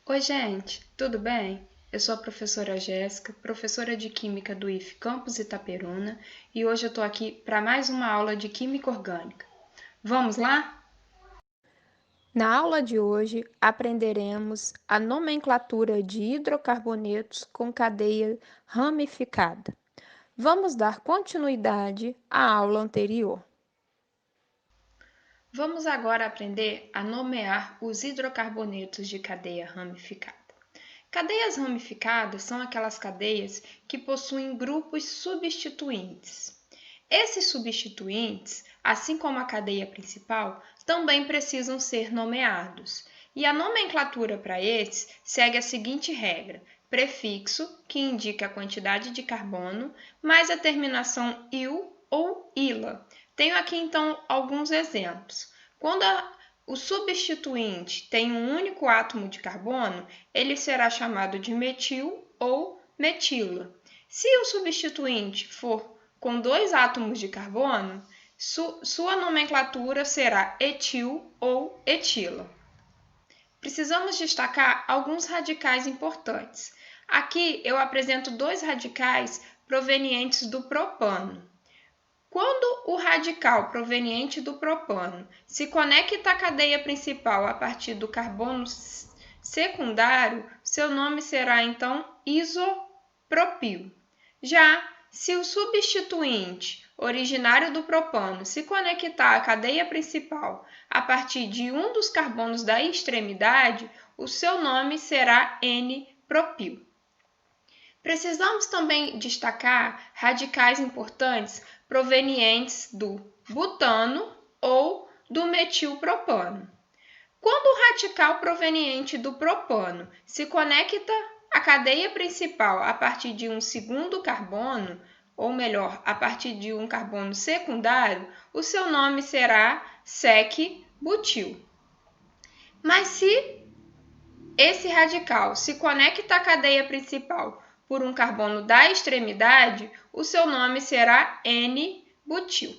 Oi, gente, tudo bem? Eu sou a professora Jéssica, professora de Química do IF Campus Itaperuna, e hoje eu estou aqui para mais uma aula de Química Orgânica. Vamos lá? Na aula de hoje, aprenderemos a nomenclatura de hidrocarbonetos com cadeia ramificada. Vamos dar continuidade à aula anterior. Vamos agora aprender a nomear os hidrocarbonetos de cadeia ramificada. Cadeias ramificadas são aquelas cadeias que possuem grupos substituintes. Esses substituintes, assim como a cadeia principal, também precisam ser nomeados. E a nomenclatura para esses segue a seguinte regra: prefixo, que indica a quantidade de carbono, mais a terminação -il ou -ila. Tenho aqui então alguns exemplos. Quando o substituinte tem um único átomo de carbono, ele será chamado de metil ou metila. Se o substituinte for com dois átomos de carbono, sua nomenclatura será etil ou etila. Precisamos destacar alguns radicais importantes. Aqui eu apresento dois radicais provenientes do propano. Quando o radical proveniente do propano se conecta à cadeia principal a partir do carbono secundário, seu nome será então isopropil. Já se o substituinte originário do propano se conectar à cadeia principal a partir de um dos carbonos da extremidade, o seu nome será N-propil. Precisamos também destacar radicais importantes provenientes do butano ou do metilpropano. Quando o radical proveniente do propano se conecta à cadeia principal a partir de um segundo carbono, ou melhor, a partir de um carbono secundário, o seu nome será sec-butil. Mas se esse radical se conecta à cadeia principal por um carbono da extremidade, o seu nome será N-butil.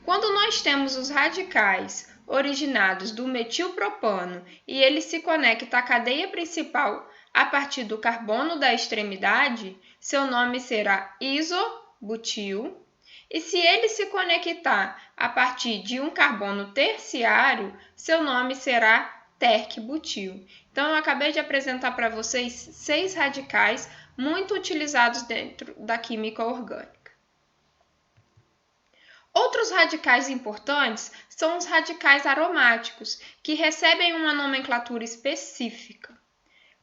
Quando nós temos os radicais originados do metilpropano e ele se conecta à cadeia principal a partir do carbono da extremidade, seu nome será isobutil. E se ele se conectar a partir de um carbono terciário, seu nome será terc-butil. Então, eu acabei de apresentar para vocês 6 radicais muito utilizados dentro da química orgânica. Outros radicais importantes são os radicais aromáticos, que recebem uma nomenclatura específica.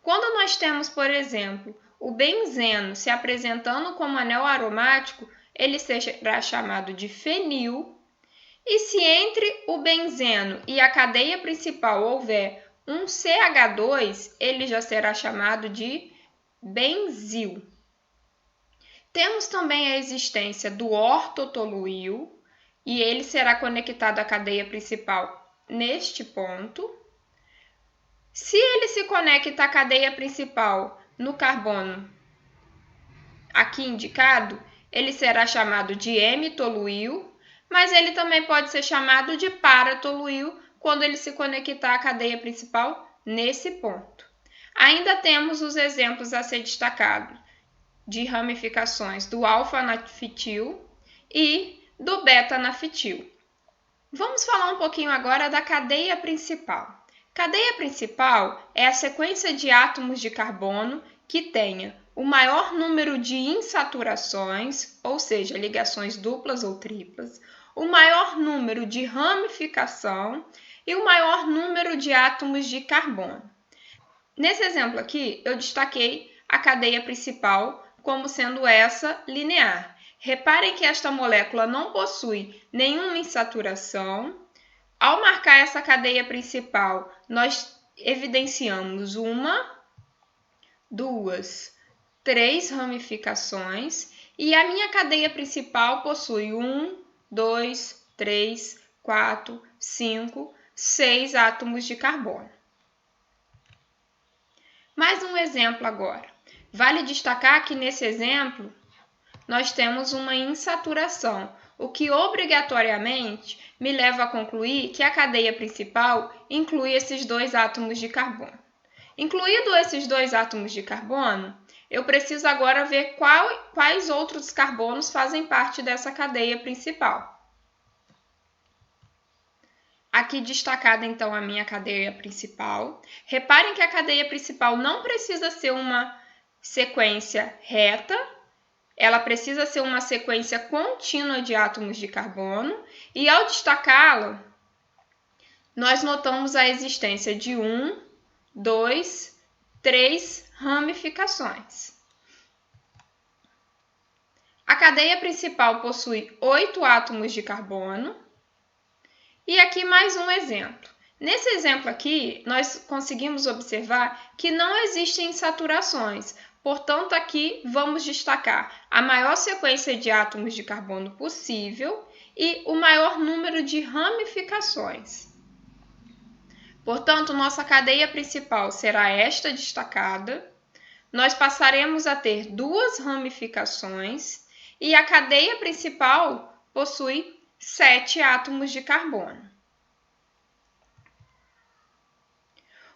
Quando nós temos, por exemplo, o benzeno se apresentando como anel aromático, ele será chamado de fenil. E se entre o benzeno e a cadeia principal houver um CH2, ele já será chamado de benzil. Temos também a existência do ortotoluil, e ele será conectado à cadeia principal neste ponto. Se ele se conecta à cadeia principal no carbono aqui indicado, ele será chamado de hemitoluil, mas ele também pode ser chamado de paratoluil quando ele se conectar à cadeia principal nesse ponto. Ainda temos os exemplos a ser destacados de ramificações do alfa-nafitil e do beta-nafitil. Vamos falar um pouquinho agora da cadeia principal. Cadeia principal é a sequência de átomos de carbono que tenha o maior número de insaturações, ou seja, ligações duplas ou triplas, o maior número de ramificação e o maior número de átomos de carbono. Nesse exemplo aqui, eu destaquei a cadeia principal como sendo essa linear. Reparem que esta molécula não possui nenhuma insaturação. Ao marcar essa cadeia principal, nós evidenciamos 1, 2, 3 ramificações e a minha cadeia principal possui 1, 2, 3, 4, 5, 6 átomos de carbono. Mais um exemplo agora. Vale destacar que nesse exemplo nós temos uma insaturação, o que obrigatoriamente me leva a concluir que a cadeia principal inclui esses 2 átomos de carbono. Incluído esses 2 átomos de carbono, eu preciso agora ver quais outros carbonos fazem parte dessa cadeia principal. Aqui destacada então a minha cadeia principal. Reparem que a cadeia principal não precisa ser uma sequência reta, ela precisa ser uma sequência contínua de átomos de carbono, e ao destacá-la, nós notamos a existência de 1, 2, 3 ramificações. A cadeia principal possui 8 átomos de carbono. E aqui mais um exemplo. Nesse exemplo aqui, nós conseguimos observar que não existem saturações. Portanto, aqui vamos destacar a maior sequência de átomos de carbono possível e o maior número de ramificações. Portanto, nossa cadeia principal será esta destacada. Nós passaremos a ter 2 ramificações e a cadeia principal possui 7 átomos de carbono.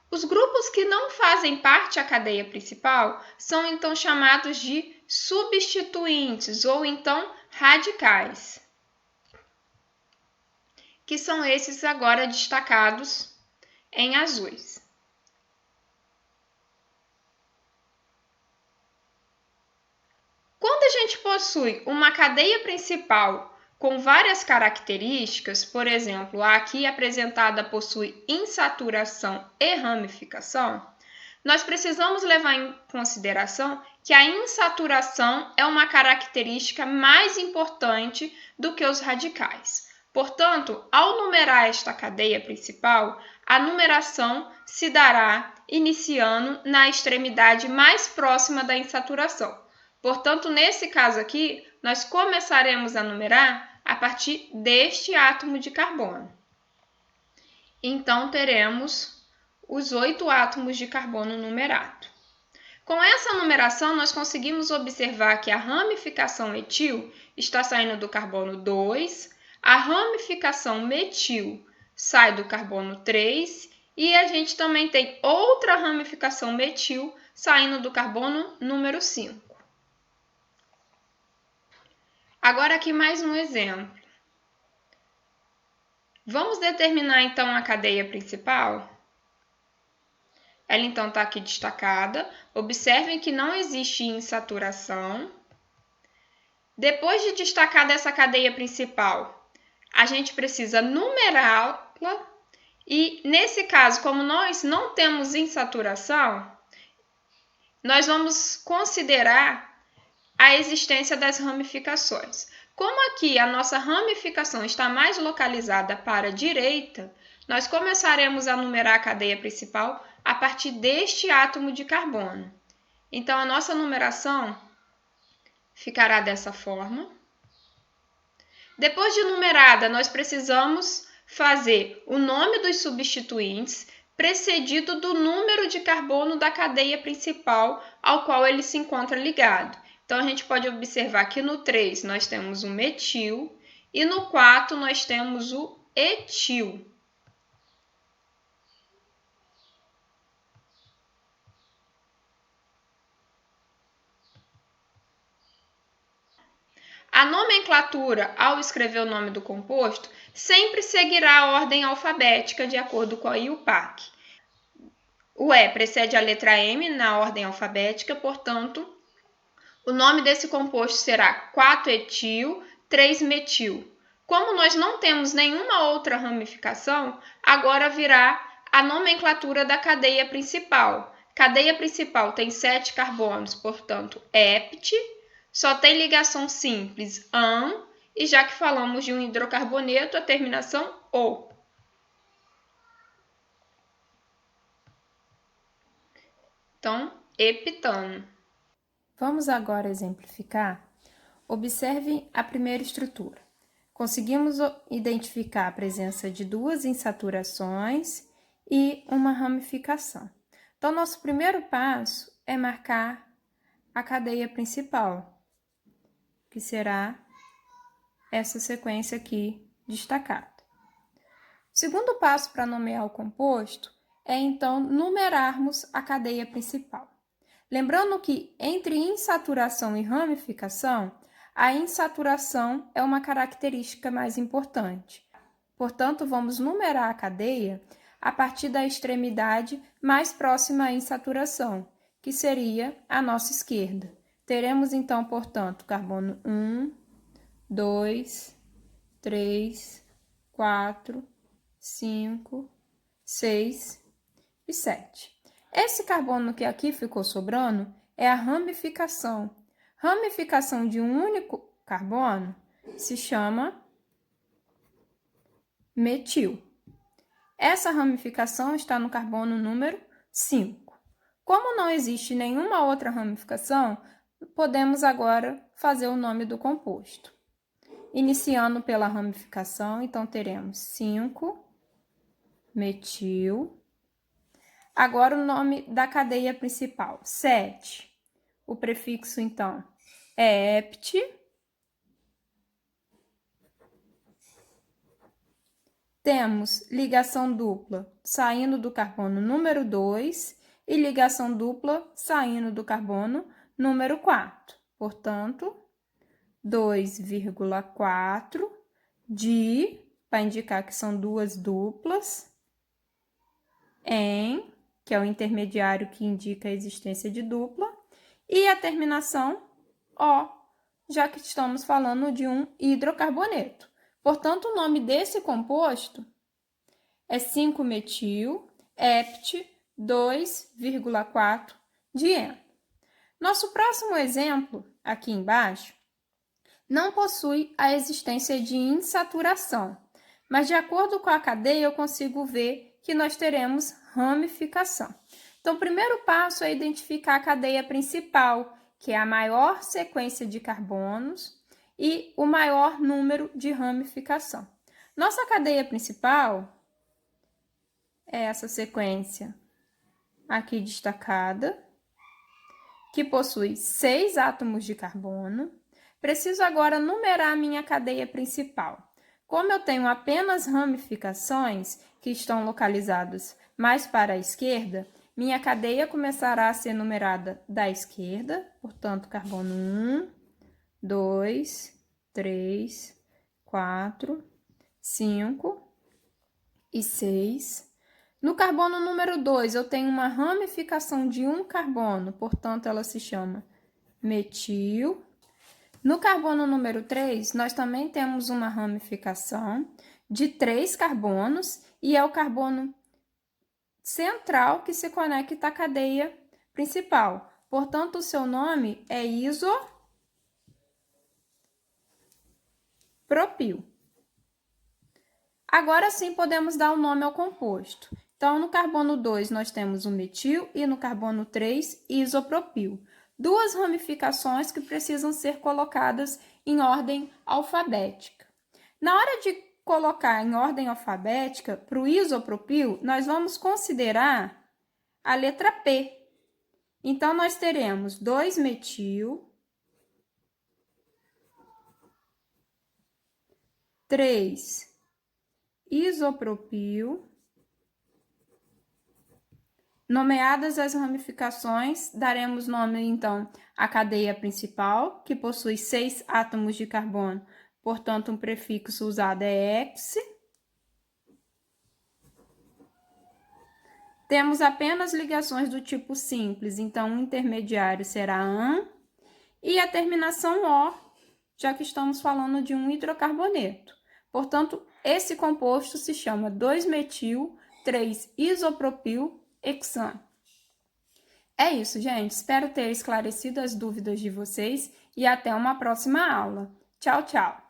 Os grupos que não fazem parte da cadeia principal são então chamados de substituintes ou então radicais, que são esses agora destacados em azuis. Quando a gente possui uma cadeia principal com várias características, por exemplo, a aqui apresentada possui insaturação e ramificação, nós precisamos levar em consideração que a insaturação é uma característica mais importante do que os radicais. Portanto, ao numerar esta cadeia principal, a numeração se dará iniciando na extremidade mais próxima da insaturação. Portanto, nesse caso aqui, nós começaremos a numerar a partir deste átomo de carbono. Então, teremos os 8 átomos de carbono numerados. Com essa numeração, nós conseguimos observar que a ramificação etil está saindo do carbono 2, a ramificação metil sai do carbono 3 e a gente também tem outra ramificação metil saindo do carbono número 5. Agora aqui mais um exemplo. Vamos determinar então a cadeia principal? Ela então está aqui destacada. Observem que não existe insaturação. Depois de destacar essa cadeia principal, a gente precisa numerá-la. E nesse caso, como nós não temos insaturação, nós vamos considerar a existência das ramificações. Como aqui a nossa ramificação está mais localizada para a direita, nós começaremos a numerar a cadeia principal a partir deste átomo de carbono. Então, a nossa numeração ficará dessa forma. Depois de numerada, nós precisamos fazer o nome dos substituintes precedido do número de carbono da cadeia principal ao qual ele se encontra ligado. Então, a gente pode observar que no 3 nós temos o metil e no 4 nós temos o etil. A nomenclatura, ao escrever o nome do composto, sempre seguirá a ordem alfabética de acordo com a IUPAC. O E precede a letra M na ordem alfabética, portanto, o nome desse composto será 4-etil, 3-metil. Como nós não temos nenhuma outra ramificação, agora virá a nomenclatura da cadeia principal. Cadeia principal tem 7 carbonos, portanto, hept, só tem ligação simples, an, e já que falamos de um hidrocarboneto, a terminação o. Então, heptano. Vamos agora exemplificar. Observem a primeira estrutura. Conseguimos identificar a presença de 2 insaturações e uma ramificação. Então, nosso primeiro passo é marcar a cadeia principal, que será essa sequência aqui destacada. O segundo passo para nomear o composto é então numerarmos a cadeia principal. Lembrando que entre insaturação e ramificação, a insaturação é uma característica mais importante. Portanto, vamos numerar a cadeia a partir da extremidade mais próxima à insaturação, que seria a nossa esquerda. Teremos então, portanto, carbono 1, 2, 3, 4, 5, 6 e 7. Esse carbono que aqui ficou sobrando é a ramificação. Ramificação de um único carbono se chama metil. Essa ramificação está no carbono número 5. Como não existe nenhuma outra ramificação, podemos agora fazer o nome do composto. Iniciando pela ramificação, então teremos 5-metil. Agora o nome da cadeia principal, 7. O prefixo, então, é hept. Temos ligação dupla saindo do carbono número 2 e ligação dupla saindo do carbono número 4. Portanto, 2,4 para indicar que são duas duplas, em, que é o intermediário que indica a existência de dupla, e a terminação O, já que estamos falando de um hidrocarboneto. Portanto, o nome desse composto é 5-metil hept 2,4-dieno. Nosso próximo exemplo, aqui embaixo, não possui a existência de insaturação, mas de acordo com a cadeia eu consigo ver que nós teremos ramificação. Então, o primeiro passo é identificar a cadeia principal, que é a maior sequência de carbonos e o maior número de ramificação. Nossa cadeia principal é essa sequência aqui destacada, que possui 6 átomos de carbono. Preciso agora numerar a minha cadeia principal. Como eu tenho apenas ramificações que estão localizadas mais para a esquerda, minha cadeia começará a ser numerada da esquerda, portanto, carbono 1, 2, 3, 4, 5 e 6. No carbono número 2, eu tenho uma ramificação de um carbono, portanto, ela se chama metil. No carbono número 3, nós também temos uma ramificação de 3 carbonos e é o carbono central que se conecta à cadeia principal. Portanto, o seu nome é isopropil. Agora sim podemos dar um nome ao composto. Então, no carbono 2 nós temos o metil e no carbono 3, isopropil. Duas ramificações que precisam ser colocadas em ordem alfabética. Na hora de colocar em ordem alfabética, para o isopropil, nós vamos considerar a letra P. Então, nós teremos 2-metil, 3-isopropil. Nomeadas as ramificações, daremos nome, então, à cadeia principal, que possui 6 átomos de carbono, portanto, um prefixo usado é ex. Temos apenas ligações do tipo simples, então, o intermediário será AN, e a terminação O, já que estamos falando de um hidrocarboneto. Portanto, esse composto se chama 2-metil 3-isopropil hexano. É isso, gente. Espero ter esclarecido as dúvidas de vocês e até uma próxima aula. Tchau, tchau!